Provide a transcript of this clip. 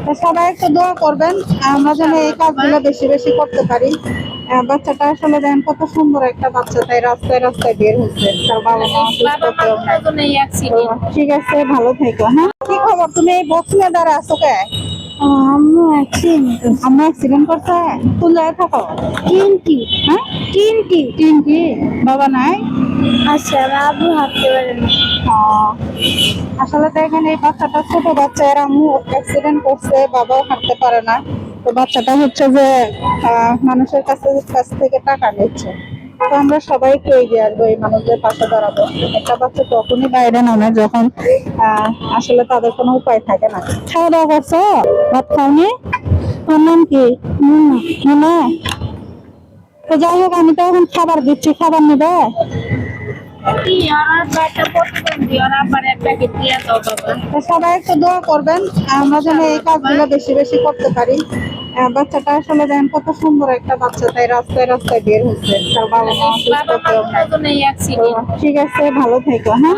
তো সবাই একটু দোয়া করবেন আমরা যেন এই কাজগুলো বেশি বেশি করতে পারি। বাচ্চাটা আসলে দেখেন কত সুন্দর একটা বাচ্চা, তাই রাস্তায় রাস্তায় বের হচ্ছে, তার বাবা মা সুস্থ কেউ নাই। তো ঠিক আছে, ভালো থেকো। হ্যাঁ, কি খবর? তুমি এই বক্স নিয়ে দাঁড়া আছো কে? আম্মু অ্যাক্সিডেন্ট আম্মা অ্যাক্সিডেন্ট করছে? কোন জায়গায় থাকো? তিনটি হ্যাঁ, তিনটি তিনটি। বাবা নাই? আচ্ছা আব্বু হাঁটতে পারে না। আসলে দেখেন এই বাচ্চাটা ছোট বাচ্চা, এর আম্মু অ্যাক্সিডেন্ট করছে, বাবাও হাঁটতে পারে না। তো বাচ্চাটা হচ্ছে যে মানুষের কাছ থেকে টাকা নিচ্ছে। তো আমরা সবাইকে এগিয়ে আসবো, এই মানুষদের পাশে দাঁড়াবো। একটা বাচ্চা তখনই বাইরে নামে যখন আসলে তাদের কোনো উপায় থাকে না। খাওয়া দাওয়া করছো? ভাত খাওনি? তোর নাম কি? মুন্না। তো যাই হোক, আমি তো এখন খাবার দিচ্ছি, খাবার নেবে? তো সবাই একটু দোয়া করবেন আমরা যেন এই কাজগুলো বেশি বেশি করতে পারি। বাচ্চাটা আসলে দেখেন কত সুন্দর একটা বাচ্চা, তাই রাস্তায় রাস্তায় বের হচ্ছে, তার বাবা মা সুস্থ কেউ নাই। তো ঠিক আছে, ভালো থেকো। হ্যাঁ।